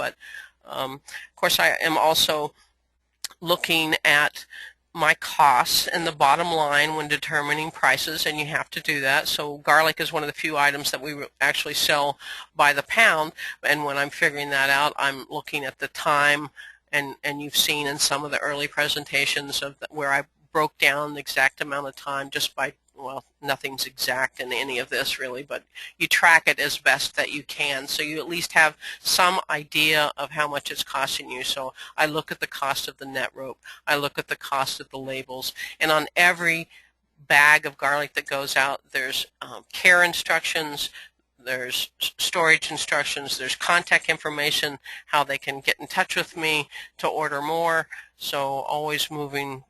But of course, I am also looking at my costs and the bottom line when determining prices, and you have to do that. So garlic is one of the few items that we actually sell by the pound, and when I'm figuring that out, I'm looking at the time, and you've seen in some of the early presentations of where I broke down the exact amount of time just by, well, nothing's exact in any of this really, but you track it as best that you can, so you at least have some idea of how much it's costing you. So I look at the cost of the net rope, I look at the cost of the labels, and on every bag of garlic that goes out, there's care instructions, there's storage instructions, there's contact information, how they can get in touch with me to order more, so always moving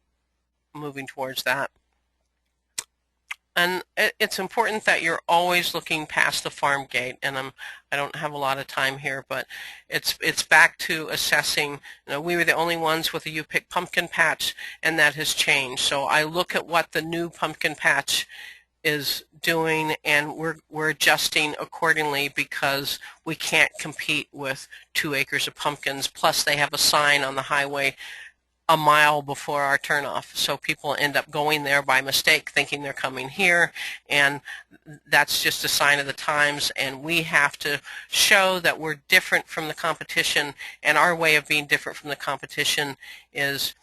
towards that. And it's important that you're always looking past the farm gate, and I don't have a lot of time here, but it's back to assessing. We were the only ones with a U-Pick pumpkin patch, and that has changed. So I look at what the new pumpkin patch is doing, and we're adjusting accordingly, because we can't compete with 2 acres of pumpkins, plus they have a sign on the highway a mile before our turnoff, so people end up going there by mistake thinking they're coming here, and that's just a sign of the times, and we have to show that we're different from the competition, and our way of being different from the competition is,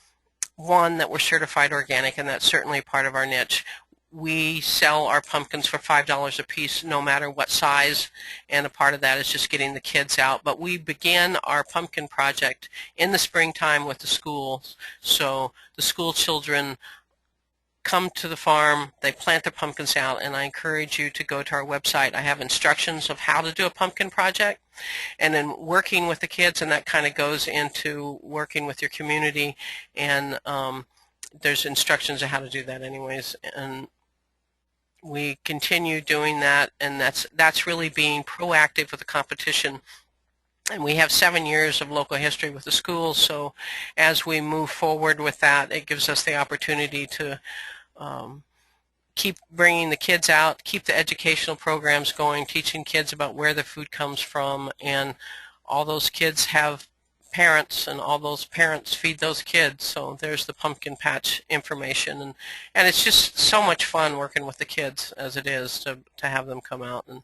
one, that we're certified organic, and that's certainly part of our niche. We sell our pumpkins for $5 a piece no matter what size, and a part of that is just getting the kids out. But we began our pumpkin project in the springtime with the schools. So the school children come to the farm, they plant their pumpkins out, and I encourage you to go to our website. I have instructions of how to do a pumpkin project, and then working with the kids, and that kind of goes into working with your community, and there's instructions of how to do that anyways. And we continue doing that, and that's really being proactive with the competition. And we have 7 years of local history with the schools, so as we move forward with that, it gives us the opportunity to keep bringing the kids out, keep the educational programs going, teaching kids about where the food comes from, and all those kids have parents, and all those parents feed those kids. So there's the pumpkin patch information, and it's just so much fun working with the kids as it is to have them come out. And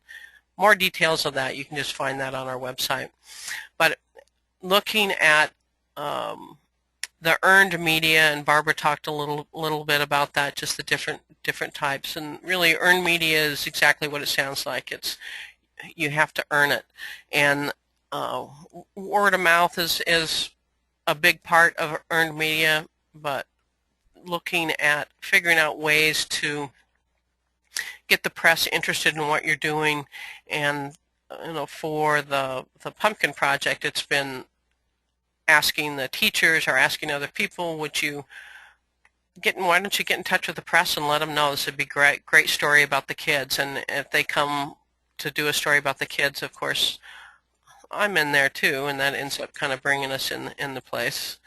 more details of that, you can just find that on our website. But looking at the earned media, and Barbara talked a little bit about that, just the different types, and really earned media is exactly what it sounds like. It's, you have to earn it, and word of mouth is a big part of earned media, but looking at figuring out ways to get the press interested in what you're doing. And for the pumpkin project, it's been asking the teachers or asking other people, why don't you get in touch with the press and let them know this would be great story about the kids. And if they come to do a story about the kids, of course I'm in there too, and that ends up kind of bringing us in the place.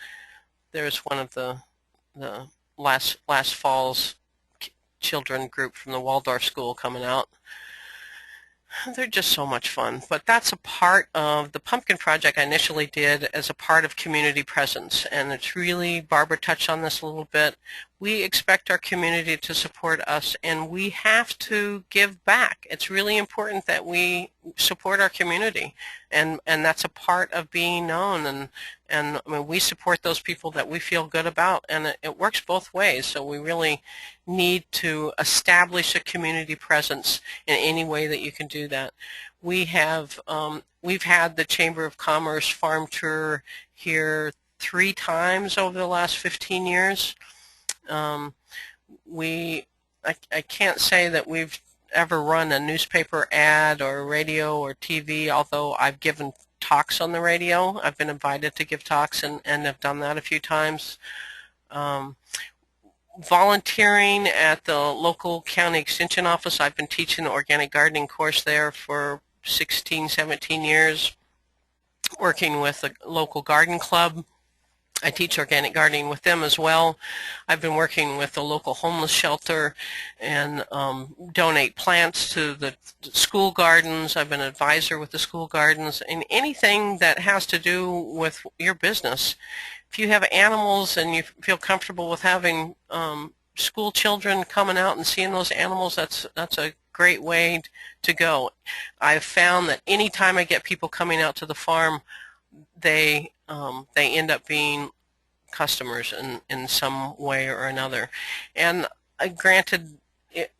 There's one of the last fall's children group from the Waldorf school coming out. They're just so much fun. But that's a part of the pumpkin project I initially did as a part of community presence, and it's really, Barbara touched on this a little bit, we expect our community to support us, and we have to give back. It's really important that we support our community, and that's a part of being known, and I mean, we support those people that we feel good about, and it works both ways. So we really need to establish a community presence in any way that you can do that. We have we've had the Chamber of Commerce farm tour here 3 times over the last 15 years. I can't say that we've ever run a newspaper ad or radio or TV, although I've given talks on the radio. I've been invited to give talks and have done that a few times. Volunteering at the local county extension office. I've been teaching the organic gardening course there for 16, 17 years, working with a local garden club I teach organic gardening with them as well. I've been working with the local homeless shelter and donate plants to the school gardens. I've been an advisor with the school gardens, and anything that has to do with your business. If you have animals and you feel comfortable with having school children coming out and seeing those animals, that's a great way to go. I've found that anytime I get people coming out to the farm, they end up being customers in some way or another. And granted,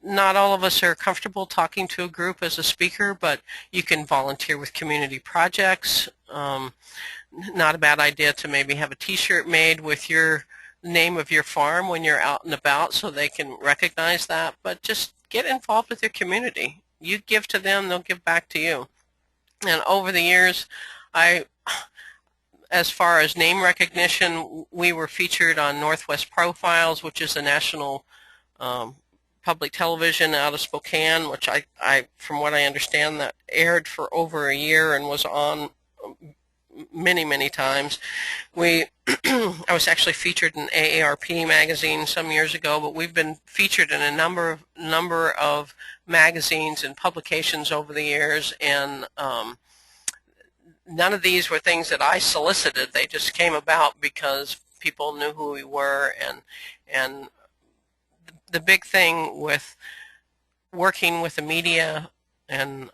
not all of us are comfortable talking to a group as a speaker, but you can volunteer with community projects. Not a bad idea to maybe have a t-shirt made with your name of your farm when you're out and about so they can recognize that, but just get involved with your community. You give to them, they'll give back to you. And over the years, as far as name recognition, we were featured on Northwest Profiles, which is a national public television out of Spokane, which from what I understand, that aired for over a year and was on many times. I was actually featured in AARP magazine some years ago, but we've been featured in a number of magazines and publications over the years, and none of these were things that I solicited. They just came about because people knew who we were, and the big thing with working with the media, and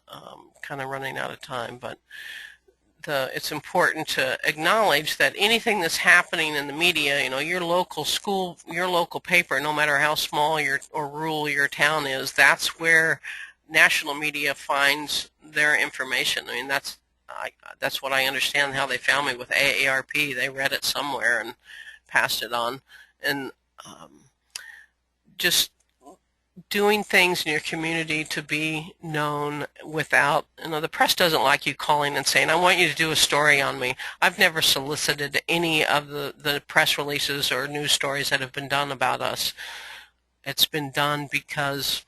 kind of running out of time, but it's important to acknowledge that anything that's happening in the media, your local school, your local paper, no matter how small or rural your town is, that's where national media finds their information. I mean, that's what I understand how they found me with AARP. They read it somewhere and passed it on. And just doing things in your community to be known without, the press doesn't like you calling and saying, I want you to do a story on me. I've never solicited any of the press releases or news stories that have been done about us. It's been done because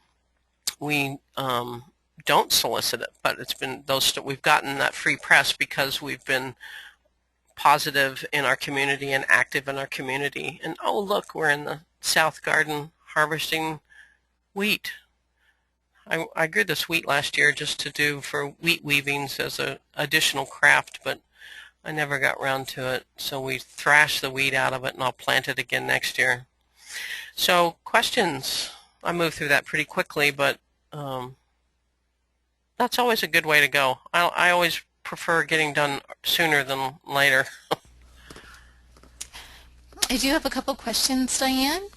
we don't solicit it, but it's been we've gotten that free press because we've been positive in our community and active in our community. And oh, look, we're in the South Garden harvesting wheat. I grew this wheat last year just to do for wheat weavings as an additional craft, but I never got around to it. So we thrashed the wheat out of it, and I'll plant it again next year. So questions? I moved through that pretty quickly, but that's always a good way to go. I always prefer getting done sooner than later. I do have a couple questions, Diane.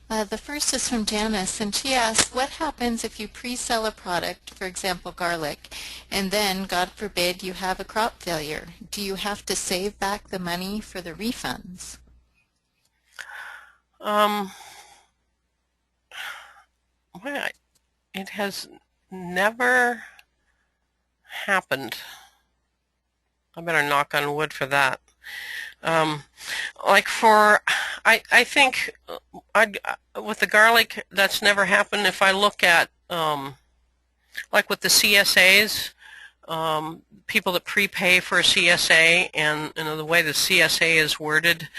The first is from Janice, and she asks, what happens if you pre-sell a product, for example garlic, and then, God forbid, you have a crop failure? Do you have to save back the money for the refunds? Well, it has never happened. I better knock on wood for that. I think with the garlic, that's never happened. If I look at, like with the CSAs, people that prepay for a CSA, and the way the CSA is worded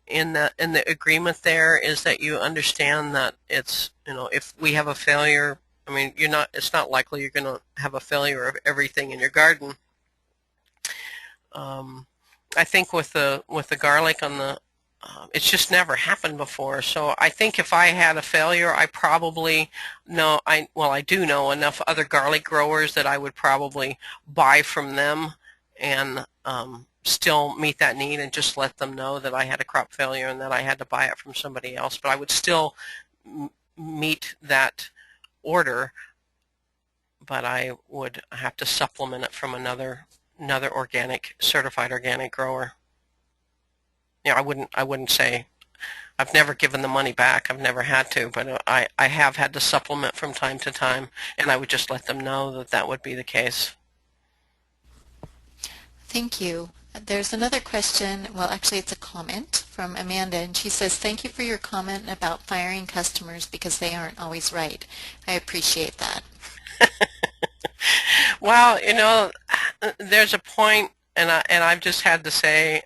in the agreement there is that you understand that it's, if we have a failure, I mean, it's not likely you're going to have a failure of everything in your garden. I think with the garlic on the, it's just never happened before. So I think if I had a failure, I probably know, I do know enough other garlic growers that I would probably buy from them and still meet that need and just let them know that I had a crop failure and that I had to buy it from somebody else. But I would still meet that order, but I would have to supplement it from another certified organic grower. I wouldn't say, I've never given the money back, I've never had to, but I have had to supplement from time to time, and I would just let them know that would be the case. Thank you. There's another question, well actually it's a comment from Amanda, and she says, thank you for your comment about firing customers because they aren't always right. I appreciate that. Well, there's a point, and I've just had to say,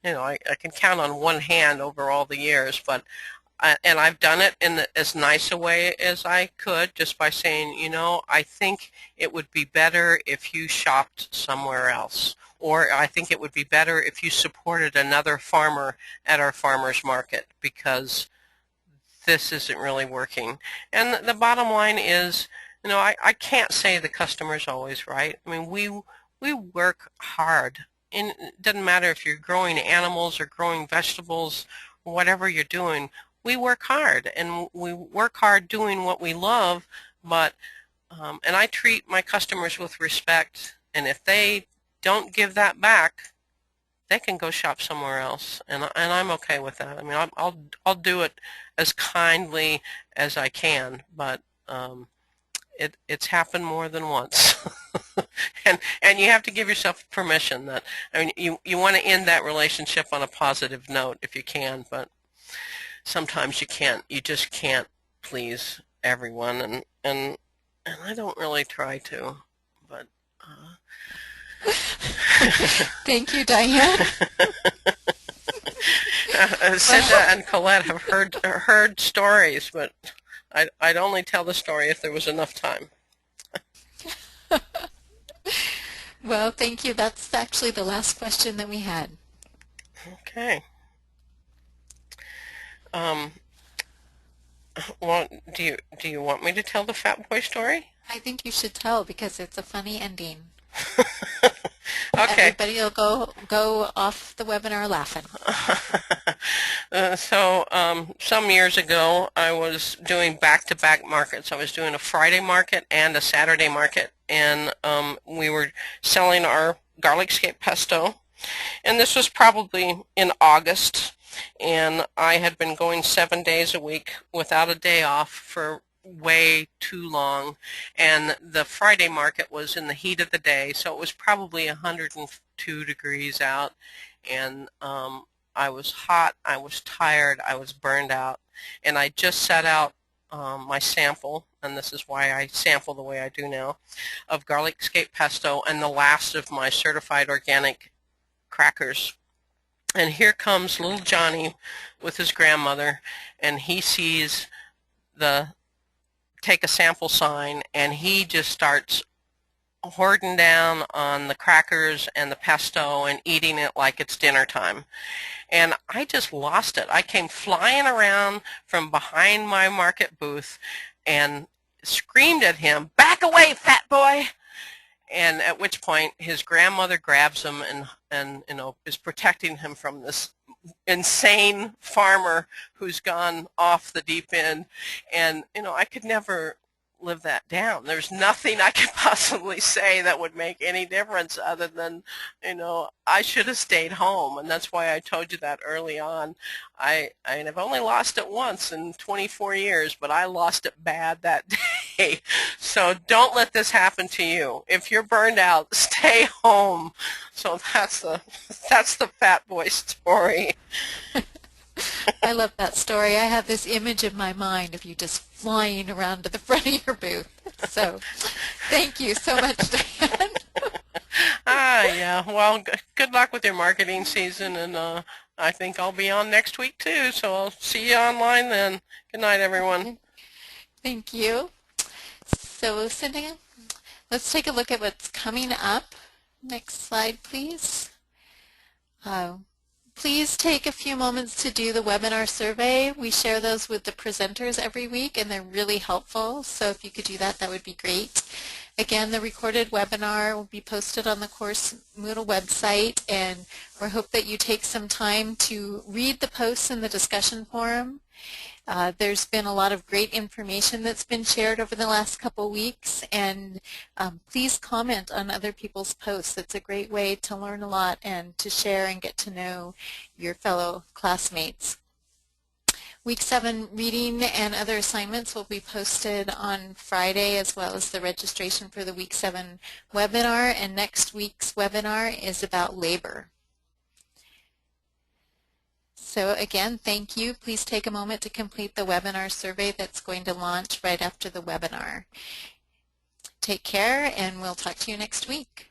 I can count on one hand over all the years, but and I've done it in as nice a way as I could, just by saying, I think it would be better if you shopped somewhere else, or I think it would be better if you supported another farmer at our farmers market, because this isn't really working. And the bottom line is, I can't say the customer's always right. I mean, we work hard. And it doesn't matter if you're growing animals or growing vegetables, whatever you're doing, we work hard. And we work hard doing what we love, but, and I treat my customers with respect. And if they don't give that back, they can go shop somewhere else, and I'm okay with that. I mean, I'll do it as kindly as I can, but it's happened more than once, and you have to give yourself permission. That, I mean, you want to end that relationship on a positive note if you can, but sometimes you can't. You just can't please everyone, and I don't really try to, but. Thank you, Diane. Cinda and Colette have heard stories, but I'd only tell the story if there was enough time. Well, thank you. That's actually the last question that we had. Okay. Well, do you want me to tell the Fat Boy story? I think you should tell, because it's a funny ending. Okay. Everybody will go off the webinar laughing. Some years ago, I was doing back-to-back markets. I was doing a Friday market and a Saturday market, and we were selling our garlic scape pesto. And this was probably in August, and I had been going 7 days a week without a day off for way too long, and the Friday market was in the heat of the day, so it was probably 102 degrees out, and I was hot, I was tired, I was burned out, and I just set out my sample, and this is why I sample the way I do now, of garlic scape pesto and the last of my certified organic crackers. And here comes little Johnny with his grandmother, and he sees the take a sample sign, and he just starts hoarding down on the crackers and the pesto and eating it like it's dinner time. And I just lost it. I came flying around from behind my market booth and screamed at him, "Back away, fat boy!" And at which point his grandmother grabs him and is protecting him from this insane farmer who's gone off the deep end. And I could never live that down. There's nothing I could possibly say that would make any difference other than, I should have stayed home. And that's why I told you that early on. I've only lost it once in 24 years, but I lost it bad that day. So don't let this happen to you. If you're burned out, stay home. So that's the Fat Boy story. I love that story. I have this image in my mind of you just flying around to the front of your booth. So thank you so much, Diane. Yeah. Well, good luck with your marketing season, and I think I'll be on next week too, so I'll see you online then. Good night, everyone. Thank you. So, Cindy, let's take a look at what's coming up. Next slide, please. Please take a few moments to do the webinar survey. We share those with the presenters every week, and they're really helpful. So if you could do that, that would be great. Again, the recorded webinar will be posted on the course Moodle website, and we hope that you take some time to read the posts in the discussion forum. There's been a lot of great information that's been shared over the last couple weeks, and please comment on other people's posts. It's a great way to learn a lot and to share and get to know your fellow classmates. Week 7 reading and other assignments will be posted on Friday, as well as the registration for the Week 7 webinar, and next week's webinar is about labor. So again, thank you. Please take a moment to complete the webinar survey that's going to launch right after the webinar. Take care, and we'll talk to you next week.